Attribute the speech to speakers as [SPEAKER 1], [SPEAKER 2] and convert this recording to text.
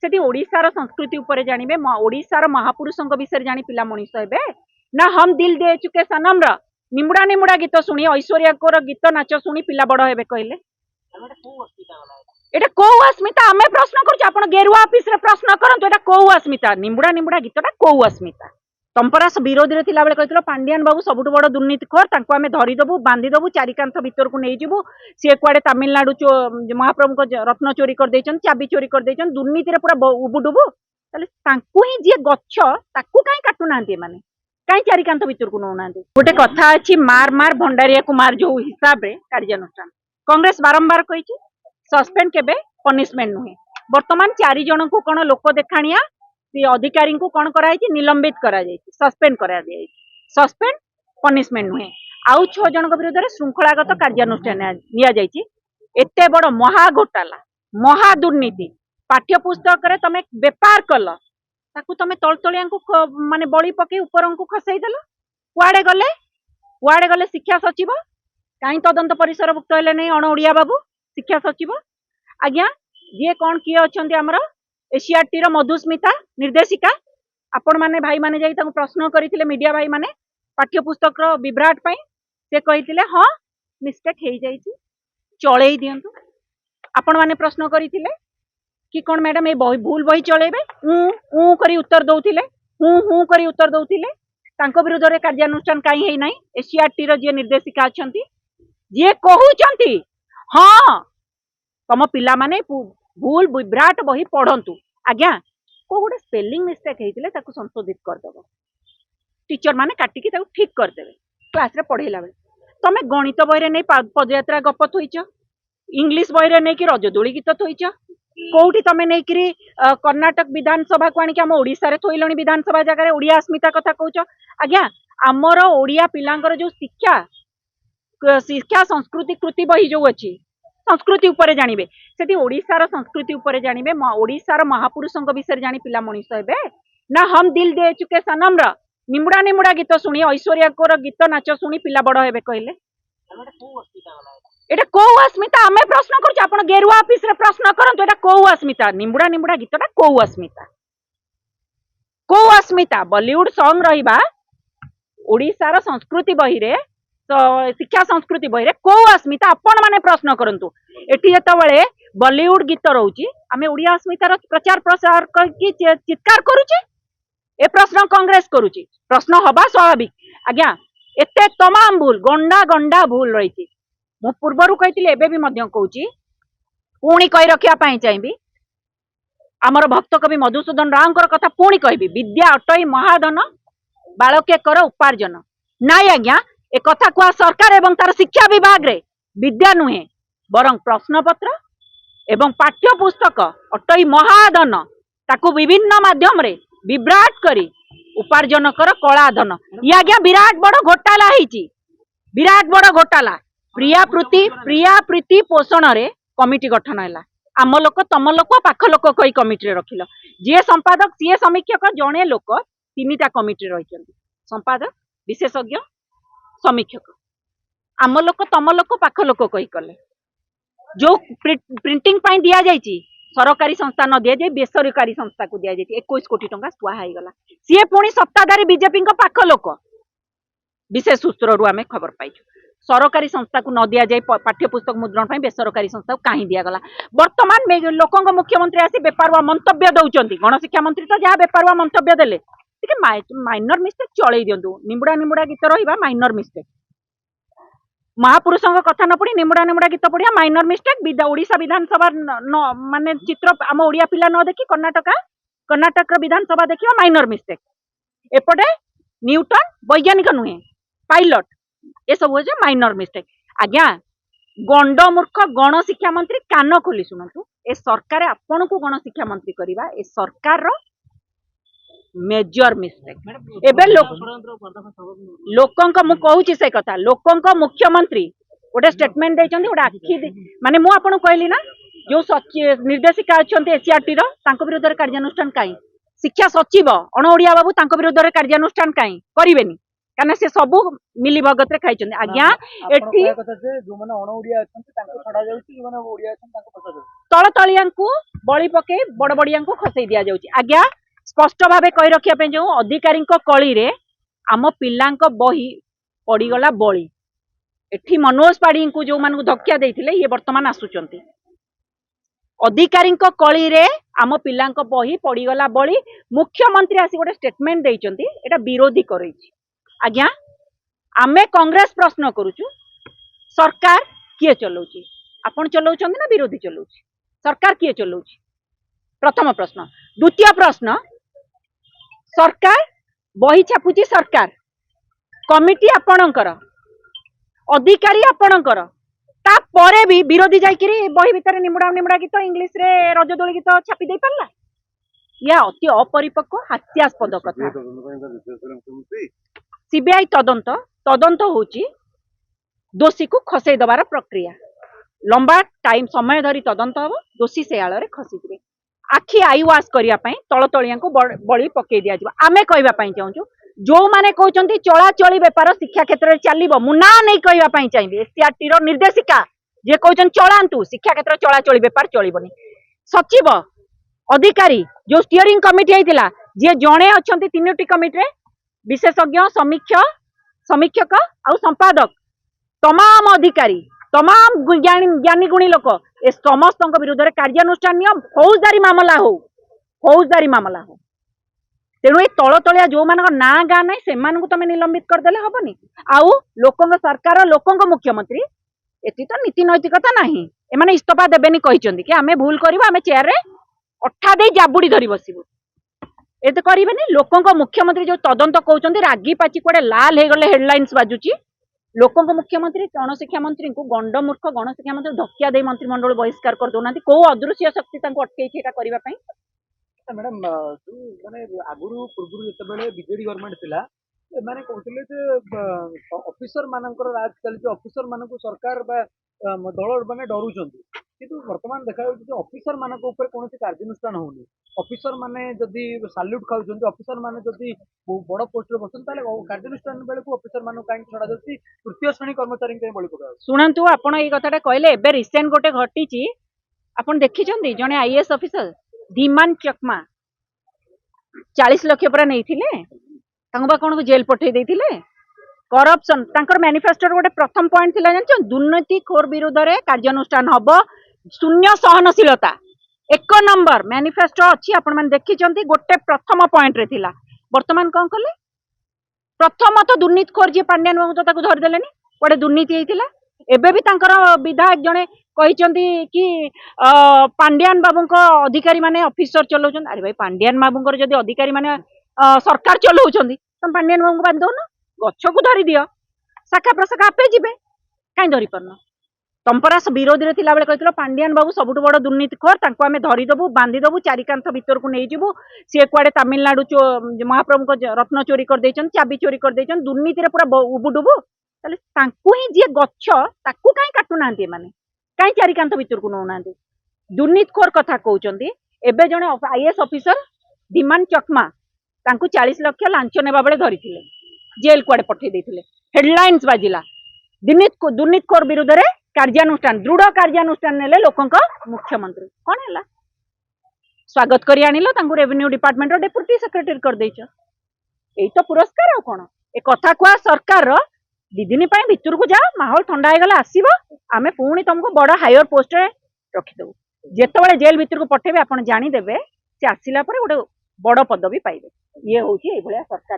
[SPEAKER 1] सेठी ओडिशार संस्कृति उपरे जानिबे ओडिशार महापुरुषों विषय जानी पिला मनीष हेबे ना हम दिल दे चुके सनम रा निमुड़ा निमुड़ा गीत शुणी ऐश्वर्या कोर गीत नाच शुणी पिला बड़ हेबे कहले एटा को अस्मिता आमे प्रश्न करूछ आपण गेरुआ ऑफिस रे प्रश्न करंतु एटा को अस्मिता निमुड़ा निमुड़ा गीतटा को अस्मिता तंपरा विरोधी रे थिला बेले कहथिलो पांडियान बाबू सबुठ बड़ दुर्नीतिखोर तांको आमे धरि दबु बांधी दबु चारिकांथ भीतर को नै जिवु से कुआडे तमिलनाडु महाप्रभु को रत्न चोरी कर देछन चाबी चोरी कर देछन दुर्नीति रे पूरा उबुडुबु ताले तांको ही जे गच्छ ताकू काई काटू नांती माने काई चारिकांथ भीतर को नौनांती गोटे कथा अछि मार मार भंडारिया को मार जो हिसाब रे कार्यानुष्ठान कांग्रेस बारंबार कहिछि सस्पेंड केबे पनिशमेंट नुहे वर्तमान 4 जन को कोन लोक देखाणिया अधिकारी को कौन कराई निलंबित करा सस्पेंड करा सस्पेंड पनिशमेंट नुहे आउ 6 जन विरुद्ध में श्रृंखलागत कार्यानुष्ठान एते बड़ महा घोटाला महा दुर्नीति पाठ्य पुस्तक रे तमे बेपार कल ताकू तमे तलतलिया को माने बड़ी पके ऊपर को खसई देल कुआडे गले शिक्षा सचिव कहीं तदंत परिसर भुक्त हेले नहीं अण ओडिया बाबू शिक्षा सचिव आज्ञा ये कौन किए अच्छा आमर एसीआरटी रो मधुस्मिता निर्देशिका आपण माने भाई माने जाई ताको प्रश्न करिथिले मीडिया भाई माने पाठ्य पुस्तक रो विभ्राट पई से कहिथिले हां मिस्टेक हेई जाईची चळेई दियंतु आपण माने प्रश्न करिथिले कि कोन मैडम ए भूल बही चळेबे ऊ करी उत्तर दउथिले हूं करी उत्तर दउथिले तांको विरुद्ध रे कार्यानुष्ठान काई हेई नाही एसीआरटी रो जे निर्देशिका अछंती जे कहउचंती हां तम पिला माने भूल विभ्राट बही पढ़ंतु आज्ञा को गोटे स्पेलिंग मिस्टेक होइतिले ताकू संशोधित कर दबो टीचर माने काटिकी ताकू ठीक कर देबे क्लास रे पढ़ेला बेले तमे गणित बही रे नै पदयात्रा गप थोइछ इंग्लिश बही रे नै कि रजदोली गीत थोइछ कोउठी तमे नै कि कर्नाटक विधानसभा को आनी कि हम ओडिसा रे थोइलणी विधानसभा जगह रे ओडिया अस्मिता कथा कहउछ आज्ञा हमर ओडिया पिलांगर जो शिक्षा संस्कृति कृति बही जो अछि संस्कृति उपरे जानिबे सेठी ओडिशार संस्कृति उपरे जानिबे ओडिशार महापुरुषों विषय जानी पिला मनीष हेबे ना हम दिल दे चुके सनम रा निमुड़ा निमुड़ा गीत शुणी ऐश्वर्या कोर गीत नाच शुणी पिला बड़ हेबे कहले एटा को अस्मिता आमे प्रश्न करूछ आपण गेरुआ ऑफिस रे प्रश्न करंतु एटा को अस्मिता निमुड़ा निमुड़ा गीतटा को अस्मिता बॉलीवुड सॉन्ग रहिबा ओडिशार संस्कृति बही रे तो शिक्षा संस्कृति बही रे को अस्मिता आपण माने प्रश्न करंतु एठी जेतबेले बॉलीवुड गीत रहउची आमे ओडिया अस्मितार प्रचार प्रसार करके चित्कार करूची ए प्रश्न कांग्रेस करूची प्रश्न हबा स्वाभाविक आज्ञा एते तमाम भूल गंडा गंडा भूल रही मु पूर्वरु कहितिले एबे भी मध्य कहूची पुणी कहि रखिया पई चाहिबी हमर भक्त कवि मधुसूदन रावकर कथा पुणी कहबी विद्या अटई महाधन बालके कर उपार्जन नाई आज्ञा ए कथा कुआ सरकार एवं तार शिक्षा विभाग रे विद्या नुहे बरं प्रश्नपत्र एवं पाठ्य पुस्तक अटई महाधन ताकू विभिन्न माध्यम रे विभ्राट करी उपार्जन कर कला धन ये आज्ञा विराट बड़ घोटाला हिची विराट बड़ घोटाला प्रिया प्रीति पोषण रे कमिटी गठन हैला आम लोक तम लोक पाख लोक कई कमिटी रे रखिल जे संपादक सी समीक्षक जणे लोक तीनिटा कमिटी रही संपादक विशेषज्ञ समीक्षक आम लोक तम लोक पाख लोक कही कले जो प्रिंटिंग पाई दिया जाइची सरकारी संस्था न दिया जाए बेसरकारी संस्था को दिया जाए 21 कोटी टंका सुहा हो गला सी पुणी सत्ताधारी बीजेपी पाख लोक विशेष सूत्र आम खबर पाइछु सरकारी संस्था को न दिया जाए पाठ्य पुस्तक मुद्रण बेसरकारी संस्था को कहीं दिगला बर्तमान लोक मुख्यमंत्री आसी बेपारुआ मंतव्य दौरान गणशिक्षा मंत्री तो जहाँ बेपारुआ मंतव्य देले माइनर मिस्टेक चलई दिंतु निमुड़ा निमुड़ा गीत रहा माइनर मिस्टेक महापुरुषों कथा न पड़ी निमुड़ा निमुड़ा गीत पढ़िया माइनर मिस्टेक ओडिशा विधानसभा माने चित्र आम ओडिया पिला न देखी कर्नाटक विधानसभा देखिए माइनर मिस्टेक एपटे न्यूटन वैज्ञानिक नुहे पायलट ये सब हो माइनर मिस्टेक आज्ञा गंड मूर्ख गण शिक्षा मंत्री कान खोली शुणु ए सरकार आपण को गण शिक्षा मंत्री करवा ए सरकार रो मेजर मिस्टेक एबे लोकंक मु कहूची से कथा लोकंक मुख्यमंत्री गोटे स्टेटमेंट देचंती गोटे आखि माने मु आपन कहली ना जो निर्देशिका अछंती एसीआरटी रो तांको विरुद्ध रे कार्यानुष्ठान काई शिक्षा सचिव अण ओडिया बाबू तांको विरुद्ध रे कार्यानुष्ठान काई करिवेनी କାରଣ ସେ ସବୁ ମିଲି ଭଗତ ରେ ଖାଇଛନ୍ତି ଆଜ୍ଞା ଏଠି ତଳ ତଳିଆଙ୍କୁ ବଳି ପକେଇ ବଡ ବଡିଆଙ୍କୁ ଖସେଇ ଦିଆଯାଉଛି ଆଜ୍ଞା ସ୍ପଷ୍ଟ ଭାବେ କହି ରଖିବା ପାଇଁ ଯେଉଁ ଅଧିକାରୀଙ୍କ କଳିରେ ଆମ ପିଲାଙ୍କ ବହି ପଡିଗଲା ବଳି ଏଠି ମନୋଜ ପାଢୀଙ୍କୁ ଯୋଉମାନଙ୍କୁ ଧକ୍କା ଦେଇଥିଲେ ଇଏ ବର୍ତ୍ତମାନ ଆସୁଛନ୍ତି ଅଧିକାରୀଙ୍କ କଳିରେ ଆମ ପିଲାଙ୍କ ବହି ପଡିଗଲା ବଳି ମୁଖ୍ୟମନ୍ତ୍ରୀ ଆସି ଗୋଟେ ଷ୍ଟେଟमेंट ଦେଇଛନ୍ତି ଏଟା ବିରୋଧୀ କରିଛି आज्ञा आमे कांग्रेस प्रश्न करूचु सरकार किए चलाउची आपण चलाउछन्ती ना विरोधी चलाउची सरकार किए चलाउची प्रथम प्रश्न द्वितीय प्रश्न सरकार बही छापुची सरकार कमिटी आपणकर अधिकारी आपणकर ता परे भी विरोधी जाइकिरी बही भितर निमुडा निमुडा गीत इंग्लिश रे रजदोली गीत छापी दे पारला या अति अपरिपक्व हास्यास्पद कथा सीबीआई तदंत तदंत होची दोषी को खसई दबार प्रक्रिया लंबा टाइम समय धरी तदंत हम दोषी से आड़ रे खसी आखि आई वाश करने तलतलिया को बड़ी पकई दि जाए आमे कहवाई चाहूँ जो मैंने कहते चलाचली बेपार शिक्षा क्षेत्र में चलो मुना नहीं कहवाई चाहिए एससीआरटी निर्देशिका जे कहते चलांतु शिक्षा क्षेत्र चलाचली बेपार चलबनी सचिव अधिकारी जो स्टीयरिंग कमिटी होता जी जड़े अच्छा 3टी कमिटी विशेषज्ञ समीक्षक और संपादक तमाम अधिकारी तमाम ज्ञानी गुणी लोक ए समस्त विरुद्ध कार्यानुष्ठान फौजदारी मामला हो तेणु ये तल तलिया जो मान ना गाँ ना से तुम निलंबित करदे हेनी आउ लोक सरकार लोक मुख्यमंत्री एति तो नीति नैतिकता ना एम इस्तीफा देवेनि कि आम भूल करूँ आम चेयर अठा दे जाबुड़ी धरी बसबू एत करेनि लोक मुख्यमंत्री जो तदंत कहते रागी पाची कड़े लाल हो गले हेडलाइंस बाजुची लोक मुख्यमंत्री गणशिक्षा मंत्री को गंडमूर्ख गणशिक्षा मंत्री धक्या दे मंत्रिमंडल बहिष्कार कर दौना कौ अदृश्य शक्ति अटकई
[SPEAKER 2] मैडम माने आगुरु पूर्व जिते बीजेडी गवर्नमेंट थिला माने कहते ऑफिसर मानकर राज चली ऑफिसर मान सरकार दल माने डरुचंती किंतु वर्तमान देखा ऑफिसर मान कौन कार्यानुष्ठान होनी ऑफिसर माने जदि साल्यूट खाऊँ ऑफिसर माने जदि बड़ पोस्ट रे बसन ताले कार्यानुष्ठान बेले ऑफिसर मान कहीं छड़ा जाती तृतीय श्रेणी कर्मचारी बलि पका
[SPEAKER 1] शुणु आपण ये कथाटा कहले एबे रिसेंट गोटे घटी आपण देखिछंती जने आईएएस ऑफिसर धीमान चकमा 40 लाख पर नहीं कौन जेल पठे देथिले करप्शन तांकर मैनिफेस्टो गोटे प्रथम पॉइंट थिला जानछ दुर्नीति खोर विरुद्ध रे कार्यानुष्ठान हबो शून्य सहनशीलता 1 नंबर मैनिफेस्टो अच्छी आपण माने देखिछंती गोटे प्रथम पॉइंट रे थिला वर्तमान कोन कले प्रथम तो दुर्नीति खोर जे पांड्यान बाबू तो ताको धरि देलेनी पड़े दुर्नीति हेतिला एबे भी तांकर विधायक जने कहिचंती कि पांड्यान बाबू अधिकारी माने ऑफिसर चलाउछन अरे भाई पांड्यान बाबू जदि अधिकारी माने सरकार चलाउछन तुम पांड्यान बाबू बांध दो ना गछ को धरी दियो शाखा प्रशाखा आपे जीवे कहीं धरी पारन तुम परा विरोधी रे थिला बेले कहितलो पांड्यान बाबू सबुठ बड़ दुर्नीतिखोर तांको आमे धरी देबू बांधी देबू चारिकांथ भीतर को नहीं जीवू सी कुआडे तमिलनाडु महाप्रभु को रत्न चोरी कर देछन चाबी चोरी कर देछन दुर्नीति रे पूरा उबुडुबू ताले तांको ही जे गछ ताकू काई काटू नांती माने काई चारिकांथ भीतर को नौनांती दुर्नीतिखोर कथा कहउचंती एबे जने आईएएस ऑफिसर धीमान चकमा तांको 40 लाख लांच नेबा बेले धरिथिले जेल कुआडे पठे देथिले हेडलाइंस बाजिला दुर्नीतिखोर विरुद्ध रे कार्यानुष्ठान दृढ़ कार्यानुष्ठान नेले लोकंक मुख्यमंत्री कौन है स्वागत करी आनिलो तांको रेवेन्यू डिपार्टमेंट रो डेप्यूटी सेक्रेटरी कर देछ एई तो पुरस्कार आ कोन ए कथा कुआ सरकार रो दिदिनी पय भितर को जाओ माहौल ठंडा हे गला आसीबो आमे पुणी तुमको बड़ हायर पोस्ट रे रखि देबो जेतेबेले जेल भितर को पठेबे आपण जानि देबे से आसिला परे गोटे बड़ पदवी पाइबे ये होची ए भलिया सरकार